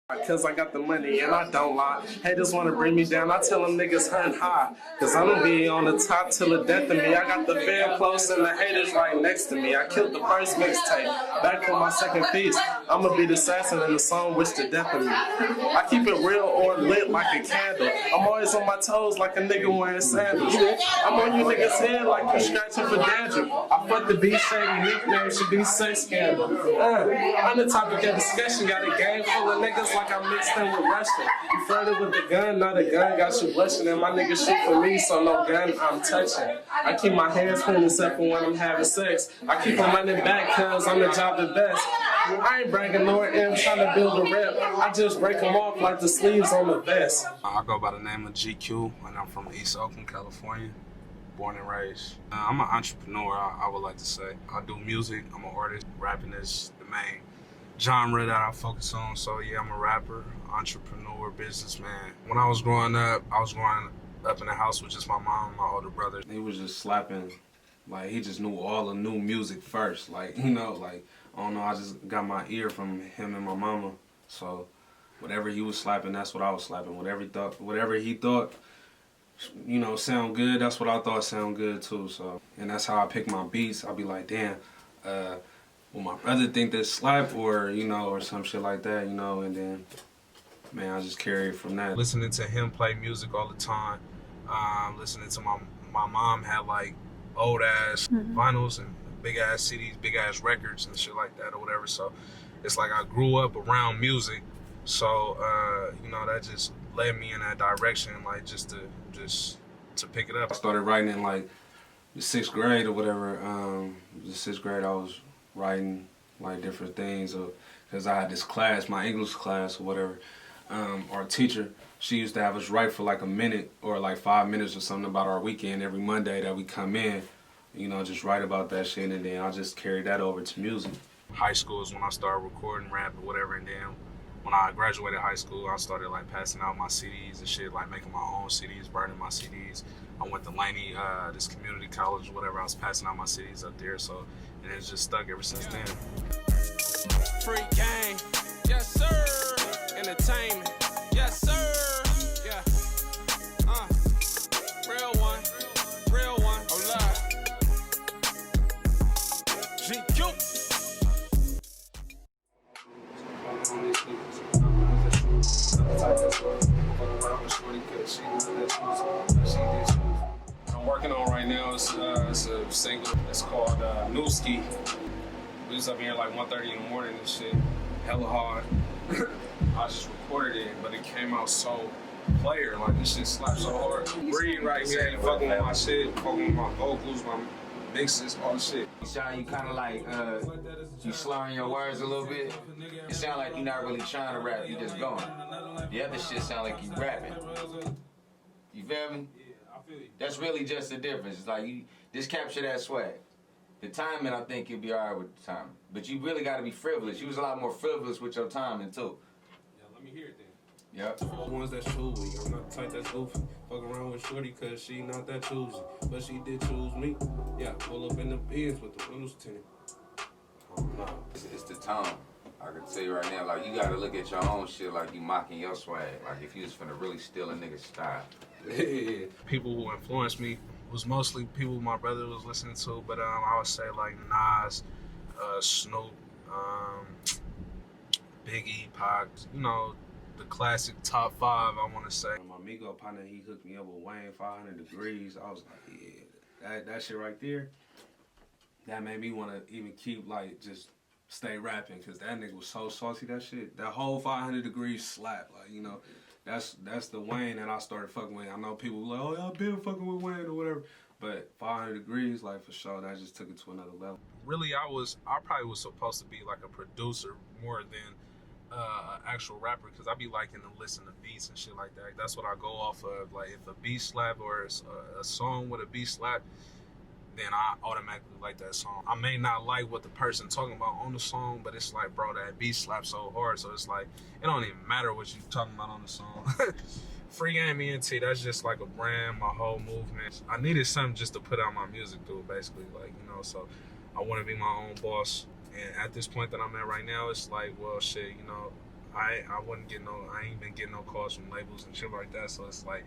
Cause I got the money and I don't lie. Haters wanna bring me down, I tell them niggas hunt high. Cause I'm gonna be on the top till the death of me. I got the fan close and the haters right next to me. I killed the first mixtape, back for my second piece. I'ma be the assassin in the song Wish the Death of Me. I keep it real or lit like a candle. I'm always on my toes like a nigga wearing sandals. I'm on you niggas' head like you scratching for dandruff. I fuck the B shady nickname should be sex scandal. On the topic of discussion, got a game full of niggas like I mixed in with Russian. You flirted with the gun, now the gun got you blushing. And my niggas shoot for me, so no gun I'm touching. I keep my hands clean except for when I'm having sex. I keep them running back cause I'm the job the best. I ain't bragging nor am trying to build a rep. I just break them off like the sleeves on the vest. I go by the name of GQ and I'm from East Oakland, California. Born and raised. I'm an entrepreneur, I would like to say. I do music, I'm an artist. Rapping is the main genre that I focus on. So yeah, I'm a rapper, entrepreneur, businessman. When I was growing up in the house with just my mom and my older brother. He was just slapping, like he just knew all the new music first. Like, you know, like, I don't know, I just got my ear from him and my mama. So whatever he was slapping, that's what I was slapping. Whatever he thought, you know, sound good, that's what I thought sound good too. So, and that's how I pick my beats. I'll be like, damn, will my brother think this slap, or, you know, or some shit like that, you know, and then, man, I just carry it from that. Listening to him play music all the time, listening to my mom had like old ass vinyls and big ass CDs, big ass records and shit like that or whatever. So it's like I grew up around music. So, you know, that just led me in that direction, like just to pick it up. I started writing in like the 6th grade or whatever. The 6th grade I was writing like different things, because I had this class, my English class or whatever. Our teacher, she used to have us write for like a minute or like 5 minutes or something about our weekend every Monday that we come in, you know, just write about that shit, and then I just carried that over to music. High school is when I started recording rap or whatever, and then when I graduated high school, I started like passing out my CDs and shit, like making my own CDs, burning my CDs. I went to Laney, this community college or whatever. I was passing out my CDs up there, so, and it's just stuck ever since then. Free game, yes sir. Entertainment, yes sir. Yeah, real one, oh love. GQ. I'm working on right now, it's a single, it's called Newski. We was up here like 1:30 in the morning and shit, hella hard. I just recorded it, but it came out so player, like this shit slaps so hard. Breathe right here, you fucking with my shit, fucking with my vocals, my mixes, all the shit. Sean, you kind of like, you slurring your words a little bit. It sound like you're not really trying to rap, you just going. The other shit sound like you rapping. You feel me? That's really just the difference. It's like you just capture that swag. The timing, I think you'll be alright with the timing. But you really gotta be frivolous. You was a lot more frivolous with your timing too. Yeah, let me hear it then. Yep. The ones that's choosy. I'm not the type that's goofy. Fuck around with shorty cause she not that choosy. But she did choose me. Yeah, pull up in the Benz with the windows tinted. Oh no. It's the tone. I can tell you right now, like, you gotta look at your own shit like you mocking your swag. Like if you was finna really steal a nigga's style. Yeah. People who influenced me was mostly people my brother was listening to, but I would say like Nas, Snoop, Biggie, Pac, you know, the classic top 5, I want to say. My Migo partner, he hooked me up with Wayne 500 Degrees. I was like, yeah, that shit right there, that made me want to even keep, like, just stay rapping, because that nigga was so saucy, that shit. That whole 500 Degrees slap, like, you know. That's the Wayne that I started fucking with. I know people were like, oh, y'all been fucking with Wayne or whatever. But 500 Degrees, like, for sure, that just took it to another level. Really, I probably was supposed to be like a producer more than an actual rapper, because I be liking to listen to beats and shit like that. That's what I go off of. Like, if a beat slap or a song with a beat slap, then I automatically like that song. I may not like what the person talking about on the song, but it's like, bro, that beat slaps so hard, so it's like, it don't even matter what you talking about on the song. Free Game ENT, that's just like a brand, my whole movement. I needed something just to put out my music through, basically, like, you know, so I want to be my own boss. And at this point that I'm at right now, it's like, well, shit, you know, I wouldn't get no, I ain't been getting no calls from labels and shit like that. So it's like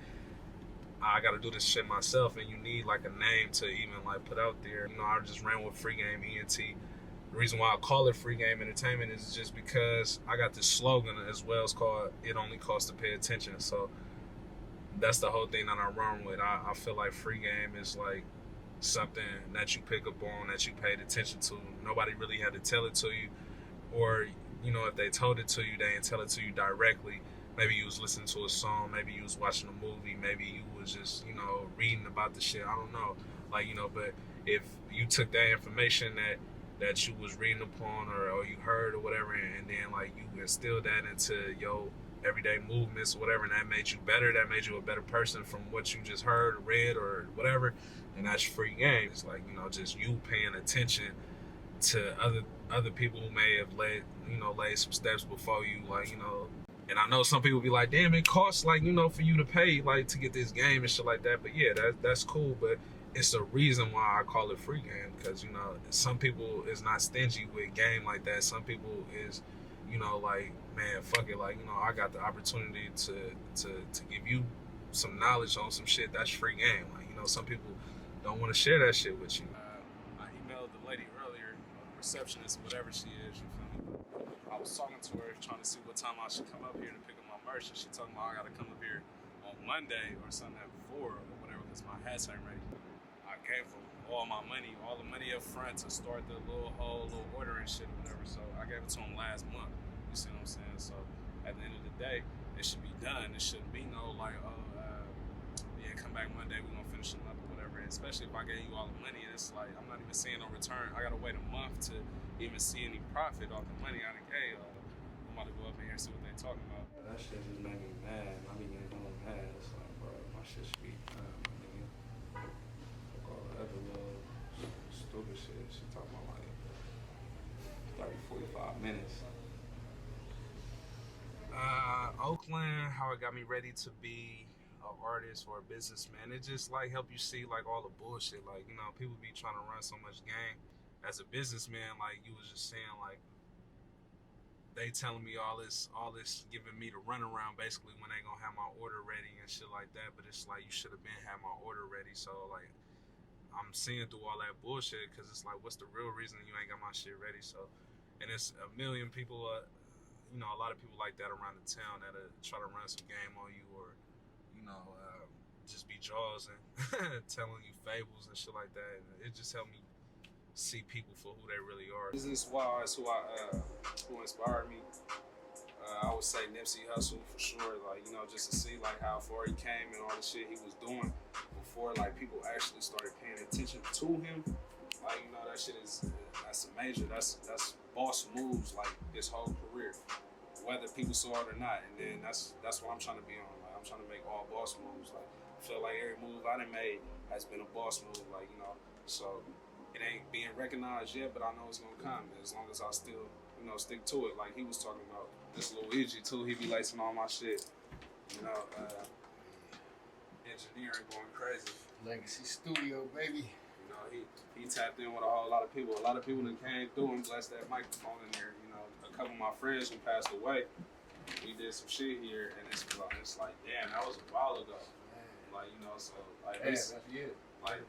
I gotta do this shit myself, and you need like a name to even like put out there. You know, I just ran with Free Game ENT. The reason why I call it Free Game Entertainment is just because I got this slogan as well. It's called "It Only Costs to Pay Attention." So that's the whole thing that I run with. I feel like Free Game is like something that you pick up on, that you paid attention to. Nobody really had to tell it to you, or you know, if they told it to you, they didn't tell it to you directly. Maybe you was listening to a song, maybe you was watching a movie, maybe you was just, you know, reading about the shit. I don't know, like, you know. But if you took that information that you was reading upon or you heard or whatever, and then like you instilled that into your everyday movements or whatever, and that made you better, that made you a better person from what you just heard or read or whatever, and that's Free Game. It's like, you know, just you paying attention to other people who may have laid some steps before you, like, you know. And I know some people be like, damn, it costs, like, you know, for you to pay, like, to get this game and shit like that. But yeah, that's cool. But it's a reason why I call it Free Game, because, you know, some people is not stingy with game like that. Some people is, you know, like, man, fuck it, like, you know, I got the opportunity to give you some knowledge on some shit. That's Free Game. Like, you know, some people don't want to share that shit with you. I emailed the lady earlier, receptionist, whatever she is, you feel me? I was talking to her, trying to see what time I should come up here to pick up my merch, and she told me I gotta come up here on Monday or something at 4 or whatever, because my hats ain't ready. I gave them all my money, all the money up front to start the little order and shit or whatever. So I gave it to them last month. You see what I'm saying? So at the end of the day, it should be done. It shouldn't be no like, yeah, come back Monday, we're gonna finish them up or whatever. And especially if I gave you all the money, and it's like I'm not even seeing no return. I gotta wait a month to even see any profit off the money I done gave. I'm about to go up in here and see what they talking about. That shit just made me mad. I be getting all mad. It's like, bro, my shit should be done, my nigga. Fuck all the other little stupid shit. She talking about like 30, 45 minutes. Oakland, how it got me ready to be an artist or a businessman. It just like help you see like all the bullshit. Like, you know, people be trying to run so much game. As a businessman, like you was just saying, like they telling me all this giving me the runaround basically when they gonna have my order ready and shit like that. But it's like you should have been had my order ready. So like I'm seeing through all that bullshit, because it's like, what's the real reason you ain't got my shit ready? So, and it's a million people, you know, a lot of people like that around the town that try to run some game on you, or you know, just be jaws and telling you fables and shit like that. And it just helped me see people for who they really are. Business wise, who inspired me, I would say Nipsey Hussle for sure. Like, you know, just to see like how far he came and all the shit he was doing before like people actually started paying attention to him. Like, you know, that shit that's a major, that's boss moves like his whole career, whether people saw it or not. And then that's what I'm trying to be on. Like, I'm trying to make all boss moves. Like, I feel like every move I done made has been a boss move. Like, you know, so it ain't being recognized yet, but I know it's gonna come as long as I still, you know, stick to it. Like he was talking about this little Iggy too. He be lacing all my shit. You know, engineering going crazy. Legacy Studio, baby. You know, he tapped in with a whole lot of people. A lot of people that came through and blessed that microphone in there. You know, a couple of my friends who passed away, we did some shit here, and it's like, damn, that was a while ago. Man. Like, you know, so like that's it. Like,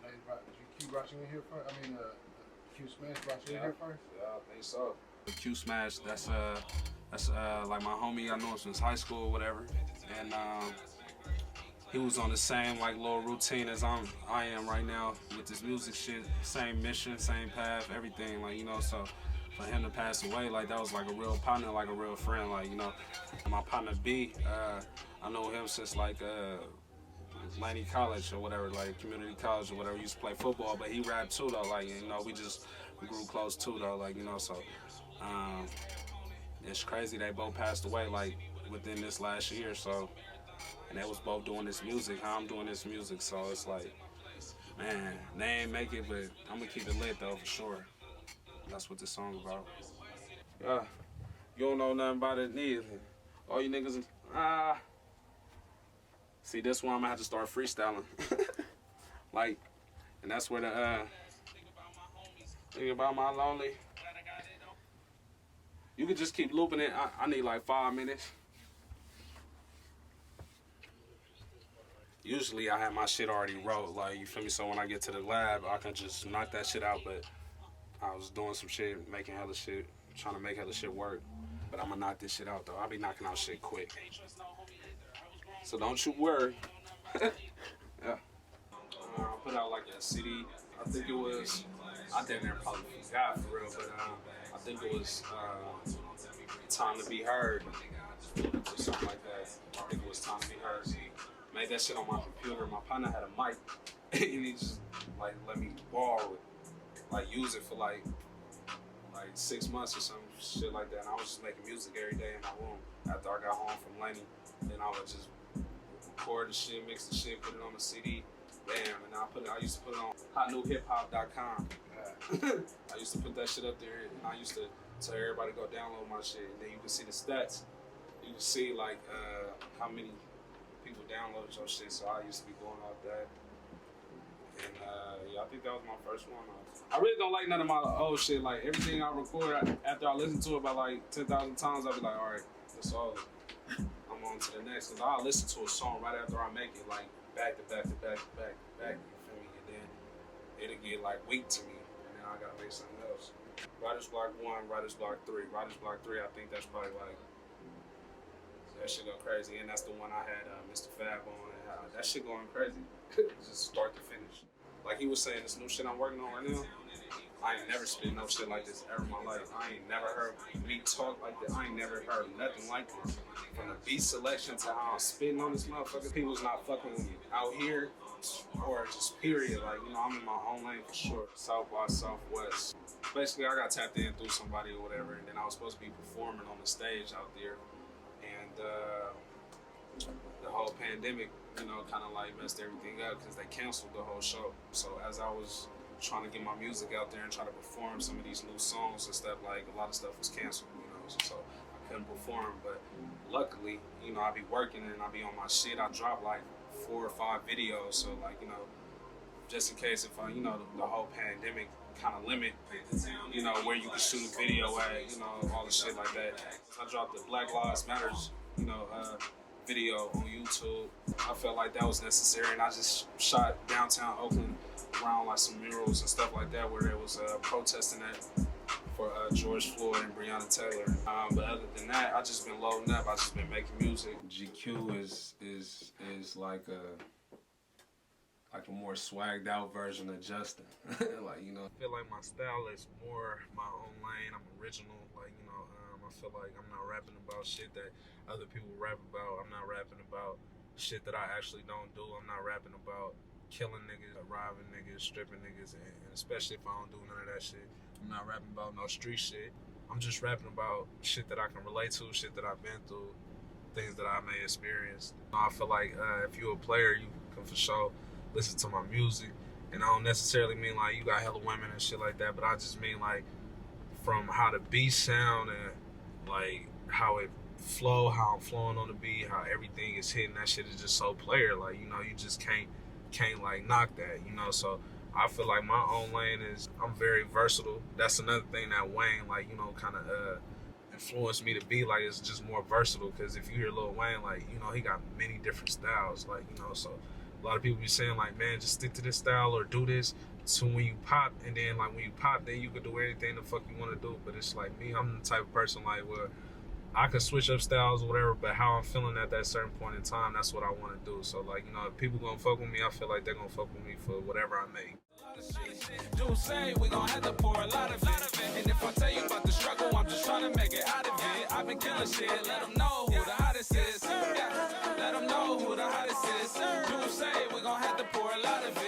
Q brought you in here first? I mean, Q Smash brought you in here first? Yeah, I think so. Q Smash, that's like my homie. I know him since high school or whatever, and he was on the same like little routine as I am right now with this music shit. Same mission, same path, everything. Like, you know, so for him to pass away, like that was like a real partner, like a real friend. Like, you know, my partner B, I know him since like Laney College or whatever, like community college or whatever. He used to play football, but he rapped too though. Like, you know, we grew close too though. Like, you know, so it's crazy they both passed away like within this last year. So, and they was both doing this music. How I'm doing this music. So it's like, man, they ain't make it, but I'm gonna keep it lit though for sure. That's what this song about. You don't know nothing about it neither. All you niggas, see, this one I'm gonna have to start freestyling. Like, and that's where the think about my lonely. You can just keep looping it. I need like 5 minutes. Usually I have my shit already wrote, like, you feel me? So when I get to the lab, I can just knock that shit out, but I was doing some shit, making hella shit, trying to make hella shit work. But I'm gonna knock this shit out, though. I'll be knocking out shit quick. So don't you worry. Yeah. I put out like a CD. I think it was, I damn near probably forgot for real, but I think it was Time to Be Heard, or something like that. I think it was Time to Be Heard. Made that shit on my computer. My partner had a mic, and he just like let me borrow it, like use it for like 6 months or some shit like that. And I was just making music every day in my room after I got home from Lenny. Then I would just record the shit, mix the shit, put it on the CD. Bam, and I used to put it on hotnewhiphop.com. I used to put that shit up there, and I used to tell everybody to go download my shit. And then you can see the stats. You can see like how many people downloaded your shit. So I used to be going off that. And yeah, I think that was my first one. I really don't like none of my old shit. Like everything I record, after I listen to it about like 10,000 times, I'll be like, all right, that's all. I'm on to the next. Cause I'll listen to a song right after I make it, like back to back to back to back to back. You feel me? And then it'll get like weak to me, and then I gotta make something else. Writer's Block 1, Writer's Block 3. Writer's Block 3, I think that's probably like, that shit go crazy. And that's the one I had Mr. Fab on. And, that shit going crazy. Just start to finish. Like he was saying, this new shit I'm working on right now, I ain't never spit no shit like this ever in my life. I ain't never heard me talk like this. I ain't never heard nothing like this. From the beat selection to how I'm spitting on this motherfucker, people's not fucking with me out here or just period. Like, you know, I'm in my own lane for sure. South by Southwest. Basically, I got tapped in through somebody or whatever, and then I was supposed to be performing on the stage out there. And the whole pandemic, you know, kind of like messed everything up because they canceled the whole show. So as I was trying to get my music out there and try to perform some of these new songs and stuff, like a lot of stuff was canceled, you know, so I couldn't perform. But luckily, you know, I be working and I be on my shit. I drop like 4 or 5 videos, so like, you know, just in case if I, you know, the whole pandemic kind of limit, you know, where you can shoot a video at, you know, all the shit like that. I dropped the Black Lives Matters, you know, video on YouTube. I felt like that was necessary, and I just shot downtown Oakland around like some murals and stuff like that where there was protesting at for George Floyd and Breonna Taylor. But other than that, I just been loading up. I just been making music. GQ is like a more swagged out version of Justin. Like, you know, I feel like my style is more my own lane. I'm original. Like, you know, I feel like I'm not rapping about shit that other people rap about. I'm not rapping about shit that I actually don't do. I'm not rapping about killing niggas, robbing niggas, stripping niggas, and especially if I don't do none of that shit. I'm not rapping about no street shit. I'm just rapping about shit that I can relate to, shit that I've been through, things that I may experience. I feel like if you're a player, you can for sure listen to my music. And I don't necessarily mean like you got hella women and shit like that, but I just mean like from how the beat sound and like how it flow, how I'm flowing on the beat, how everything is hitting. That shit is just so player. Like, you know, you just can't like knock that, you know. So I feel like my own lane is, I'm very versatile. That's another thing that Wayne, like, you know, kind of influenced me to be like, it's just more versatile. Because if you hear Lil Wayne, like, you know, he got many different styles, like, you know. So a lot of people be saying like, man, just stick to this style or do this. So when you pop, and then like when you pop, then you can do anything the fuck you want to do. But it's like me, I'm the type of person like, well, I can switch up styles or whatever, but how I'm feeling at that certain point in time, that's what I want to do. So like, you know, if people gonna fuck with me, I feel like they're gonna fuck with me for whatever I make. Do say we gon' have to pour a lot of it. And if I tell you about the struggle, I'm just trying to make it out of it. I've been killing shit, let them know who the hottest is. Yeah, let them know who the hottest is. Do say we gon' have to pour a lot of it.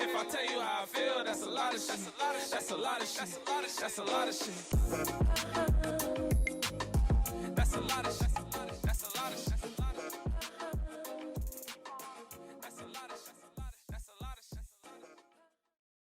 If I tell you how I feel, that's a lot of shit. That's a lot of shit. That's a lot of shit. That's a lot of shit.